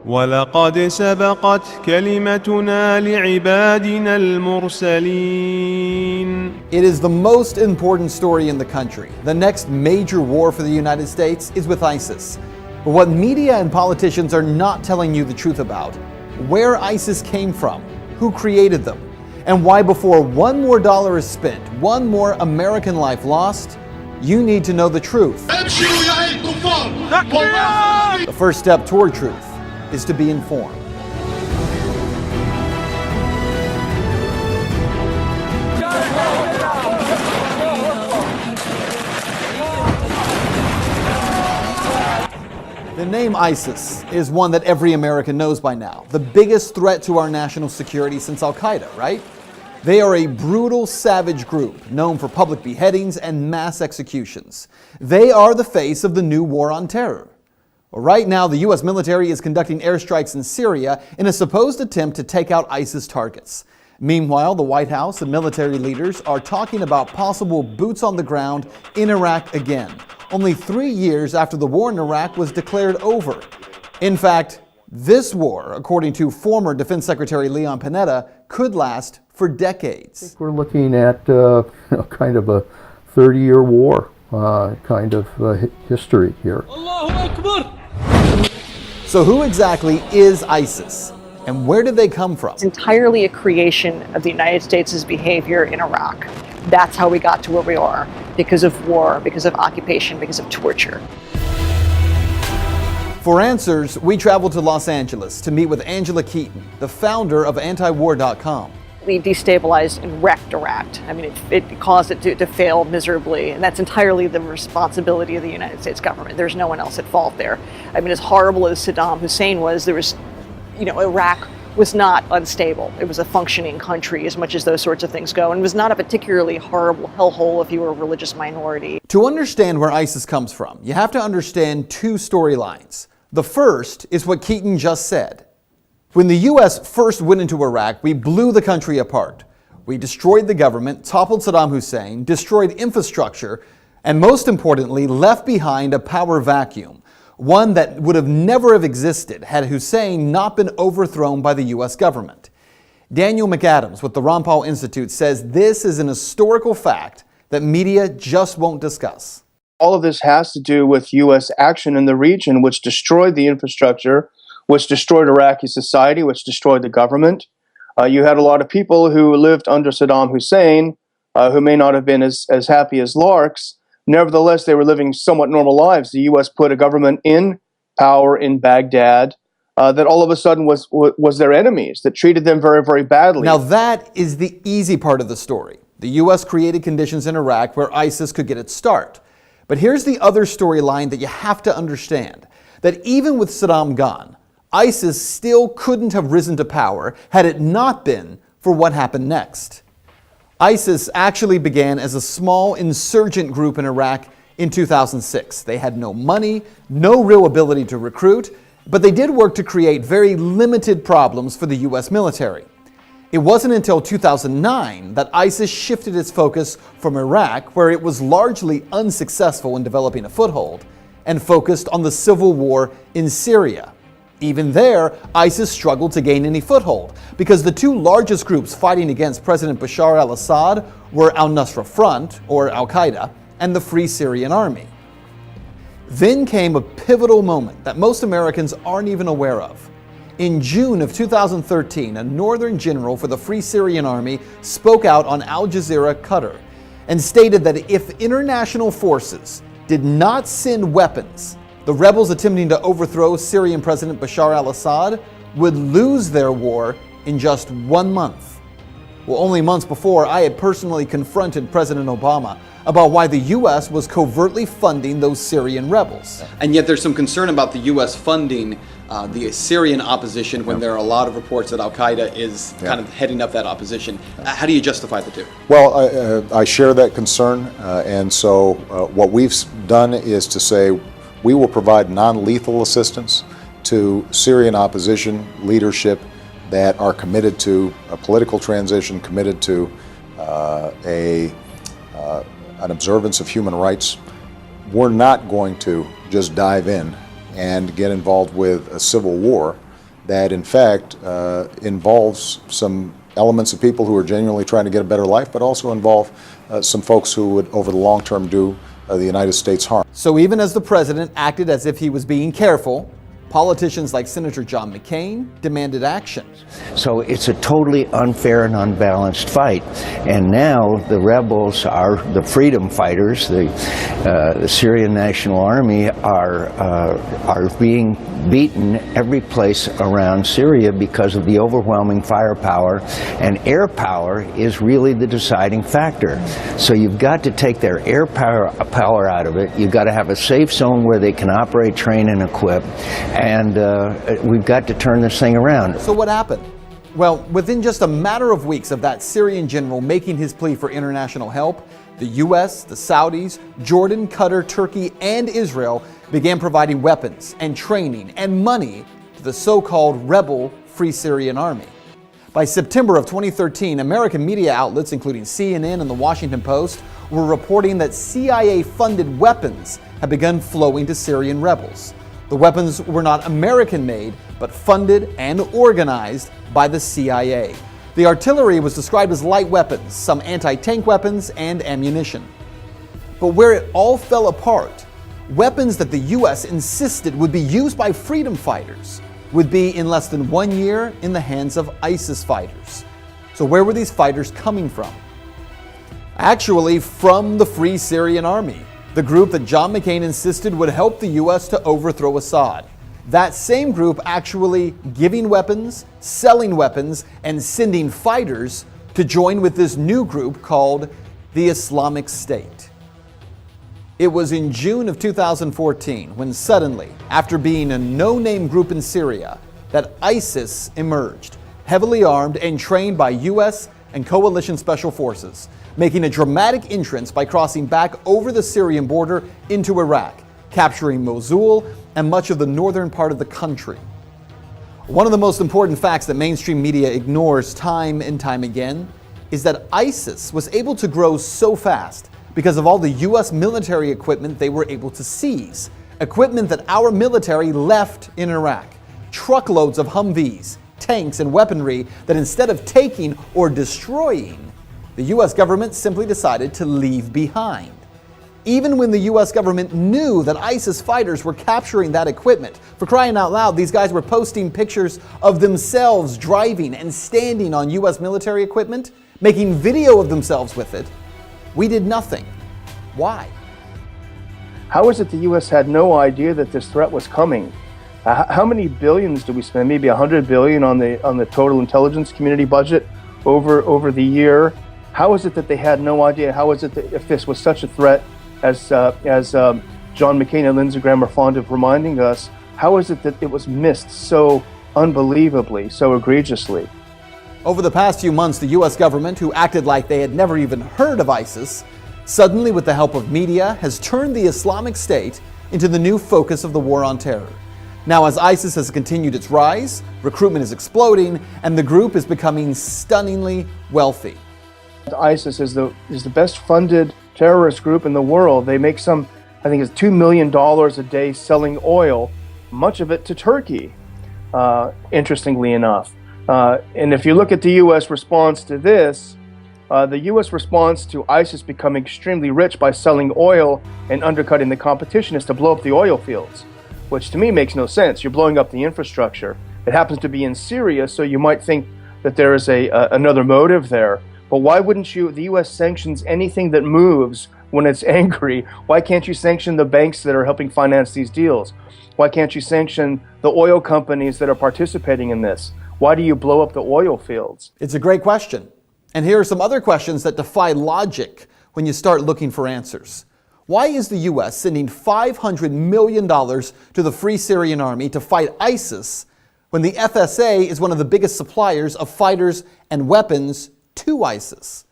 ولقد سبقت كلمتنا لعبادنا المرسلين. It is the most important story in the country. The next major war for the United States is with ISIS. But what media and politicians are not telling you the truth about, where ISIS came from, who created them, and why before one more dollar is spent, one more American life lost, you need to know the truth. The first step toward truth is to be informed. The name ISIS is one that every American knows by now. The biggest threat to our national security since Al-Qaeda, right? They are a brutal, savage group known for public beheadings and mass executions. They are the face of the new war on terror. Right now, the U.S. military is conducting airstrikes in Syria in a supposed attempt to take out ISIS targets. Meanwhile, the White House and military leaders are talking about possible boots on the ground in Iraq again, only 3 years after the war in Iraq was declared over. In fact, this war, according to former Defense Secretary Leon Panetta, could last for decades. I think we're looking at kind of a 30-year war history here. Allahu Akbar! So who exactly is ISIS, and where did they come from? It's entirely a creation of the United States' behavior in Iraq. That's how we got to where we are, because of war, because of occupation, because of torture. For answers, we traveled to Los Angeles to meet with Angela Keaton, the founder of antiwar.com. We destabilized and wrecked Iraq. I mean, it caused it to fail miserably, and that's entirely the responsibility of the United States government. There's no one else at fault there. I mean, as horrible as Saddam Hussein was, Iraq was not unstable. It was a functioning country as much as those sorts of things go, and it was not a particularly horrible hellhole if you were a religious minority. To understand where ISIS comes from, you have to understand two storylines. The first is what Keaton just said. When the U.S. first went into Iraq, we blew the country apart. We destroyed the government, toppled Saddam Hussein, destroyed infrastructure, and most importantly, left behind a power vacuum, one that would have never have existed had Hussein not been overthrown by the U.S. government. Daniel McAdams with the Ron Paul Institute says this is an historical fact that media just won't discuss. All of this has to do with U.S. action in the region, which destroyed the infrastructure, which destroyed Iraqi society, which destroyed the government. You had a lot of people who lived under Saddam Hussein, who may not have been as happy as larks. Nevertheless, they were living somewhat normal lives. The U.S. put a government in power in Baghdad that all of a sudden was their enemies, that treated them very, very badly. Now that is the easy part of the story. The U.S. created conditions in Iraq where ISIS could get its start. But here's the other storyline that you have to understand, that even with Saddam gone, ISIS still couldn't have risen to power had it not been for what happened next. ISIS actually began as a small insurgent group in Iraq in 2006. They had no money, no real ability to recruit, but they did work to create very limited problems for the U.S. military. It wasn't until 2009 that ISIS shifted its focus from Iraq, where it was largely unsuccessful in developing a foothold, and focused on the civil war in Syria. Even there, ISIS struggled to gain any foothold because the two largest groups fighting against President Bashar al-Assad were Al-Nusra Front, or Al-Qaeda, and the Free Syrian Army. Then came a pivotal moment that most Americans aren't even aware of. In June of 2013, a northern general for the Free Syrian Army spoke out on Al Jazeera, Qatar, and stated that if international forces did not send weapons, the rebels attempting to overthrow Syrian President Bashar al-Assad would lose their war in just 1 month. Well, only months before, I had personally confronted President Obama about why the U.S. was covertly funding those Syrian rebels. And yet there's some concern about the U.S. funding the Syrian opposition when there are a lot of reports that Al-Qaeda is kind of heading up that opposition. How do you justify the two? Well, I share that concern, and so what we've done is to say we will provide non-lethal assistance to Syrian opposition leadership that are committed to a political transition, committed to an observance of human rights. We're not going to just dive in and get involved with a civil war that in fact involves some elements of people who are genuinely trying to get a better life, but also involve some folks who would over the long term do the United States harm. So even as the president acted as if he was being careful, politicians like Senator John McCain demanded action. So it's a totally unfair and unbalanced fight. And now the rebels are the freedom fighters, the Syrian National Army are being beaten every place around Syria because of the overwhelming firepower, and air power is really the deciding factor. So you've got to take their air power out of it. You've got to have a safe zone where they can operate, train, and equip. And we've got to turn this thing around. So what happened? Well, within just a matter of weeks of that Syrian general making his plea for international help, the U.S., the Saudis, Jordan, Qatar, Turkey, and Israel began providing weapons and training and money to the so-called rebel Free Syrian Army. By September of 2013, American media outlets, including CNN and the Washington Post, were reporting that CIA-funded weapons had begun flowing to Syrian rebels. The weapons were not American-made, but funded and organized by the CIA. The artillery was described as light weapons, some anti-tank weapons, and ammunition. But where it all fell apart, weapons that the U.S. insisted would be used by freedom fighters would be in less than 1 year in the hands of ISIS fighters. So where were these fighters coming from? Actually, from the Free Syrian Army, the group that John McCain insisted would help the U.S. to overthrow Assad. That same group actually giving weapons, selling weapons, and sending fighters to join with this new group called the Islamic State. It was in June of 2014 when suddenly, after being a no-name group in Syria, that ISIS emerged, heavily armed and trained by U.S. and coalition special forces, making a dramatic entrance by crossing back over the Syrian border into Iraq, capturing Mosul and much of the northern part of the country. One of the most important facts that mainstream media ignores time and time again is that ISIS was able to grow so fast because of all the U.S. military equipment they were able to seize, equipment that our military left in Iraq, truckloads of Humvees, tanks, and weaponry that instead of taking or destroying, the U.S. government simply decided to leave behind. Even when the U.S. government knew that ISIS fighters were capturing that equipment, for crying out loud, these guys were posting pictures of themselves driving and standing on U.S. military equipment, making video of themselves with it, we did nothing. Why? How is it the U.S. had no idea that this threat was coming? How many billions do we spend? Maybe $100 billion on the total intelligence community budget over the year. How is it that they had no idea? How is it that if this was such a threat, as John McCain and Lindsey Graham are fond of reminding us, how is it that it was missed so unbelievably, so egregiously? Over the past few months, the U.S. government, who acted like they had never even heard of ISIS, suddenly, with the help of media, has turned the Islamic State into the new focus of the war on terror. Now, as ISIS has continued its rise, recruitment is exploding, and the group is becoming stunningly wealthy. ISIS is the best funded terrorist group in the world. They make I think it's $2 million a day selling oil, much of it to Turkey, interestingly enough. And if you look at the U.S. response to this, the U.S. response to ISIS becoming extremely rich by selling oil and undercutting the competition is to blow up the oil fields, which to me makes no sense. You're blowing up the infrastructure. It happens to be in Syria, so you might think that there is another motive there. But why wouldn't the U.S. sanctions anything that moves when it's angry? Why can't you sanction the banks that are helping finance these deals? Why can't you sanction the oil companies that are participating in this? Why do you blow up the oil fields? It's a great question. And here are some other questions that defy logic when you start looking for answers. Why is the U.S. sending $500 million to the Free Syrian Army to fight ISIS when the FSA is one of the biggest suppliers of fighters and weapons to ISIS?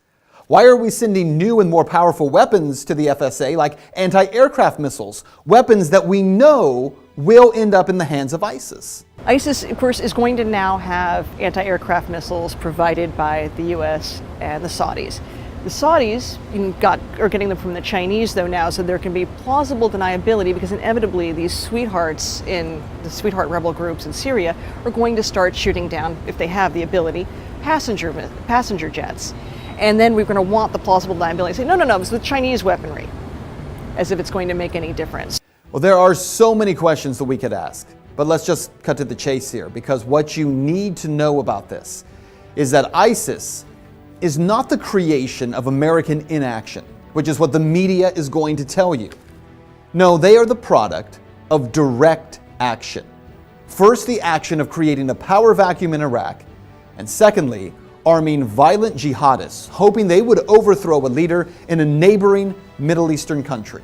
Why are we sending new and more powerful weapons to the FSA, like anti-aircraft missiles, weapons that we know will end up in the hands of ISIS? ISIS, of course, is going to now have anti-aircraft missiles provided by the U.S. and the Saudis. The Saudis are getting them from the Chinese, though, now, so there can be plausible deniability because inevitably these sweethearts in the sweetheart rebel groups in Syria are going to start shooting down, if they have the ability, passenger jets. And then we're going to want the plausible deniability. Say, no, it's the Chinese weaponry, as if it's going to make any difference. Well, there are so many questions that we could ask, but let's just cut to the chase here, because what you need to know about this is that ISIS is not the creation of American inaction, which is what the media is going to tell you. No, they are the product of direct action. First, the action of creating a power vacuum in Iraq, and secondly, arming violent jihadists, hoping they would overthrow a leader in a neighboring Middle Eastern country.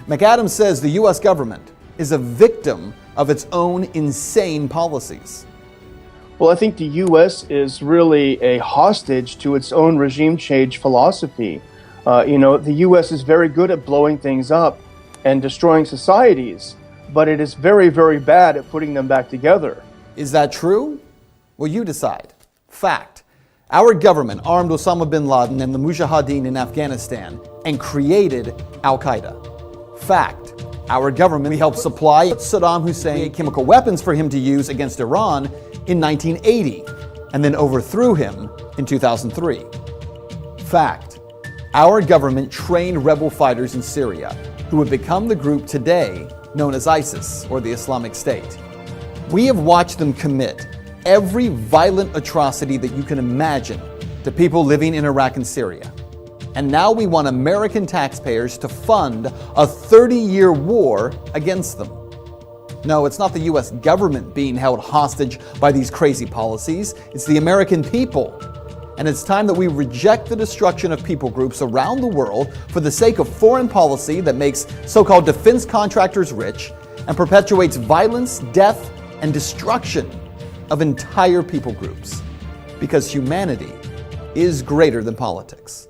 McAdams says the U.S. government is a victim of its own insane policies. Well, I think the U.S. is really a hostage to its own regime change philosophy. The U.S. is very good at blowing things up and destroying societies, but it is very, very bad at putting them back together. Is that true? Well, you decide. Fact. Our government armed Osama bin Laden and the Mujahideen in Afghanistan and created Al-Qaeda. Fact. Our government helped supply Saddam Hussein chemical weapons for him to use against Iran in 1980, and then overthrew him in 2003. Fact. Our government trained rebel fighters in Syria who would become the group today known as ISIS, or the Islamic State. We have watched them commit every violent atrocity that you can imagine to people living in Iraq and Syria. And now we want American taxpayers to fund a 30-year war against them. No, it's not the U.S. government being held hostage by these crazy policies. It's the American people. And it's time that we reject the destruction of people groups around the world for the sake of foreign policy that makes so-called defense contractors rich and perpetuates violence, death, and destruction of entire people groups. Because humanity is greater than politics.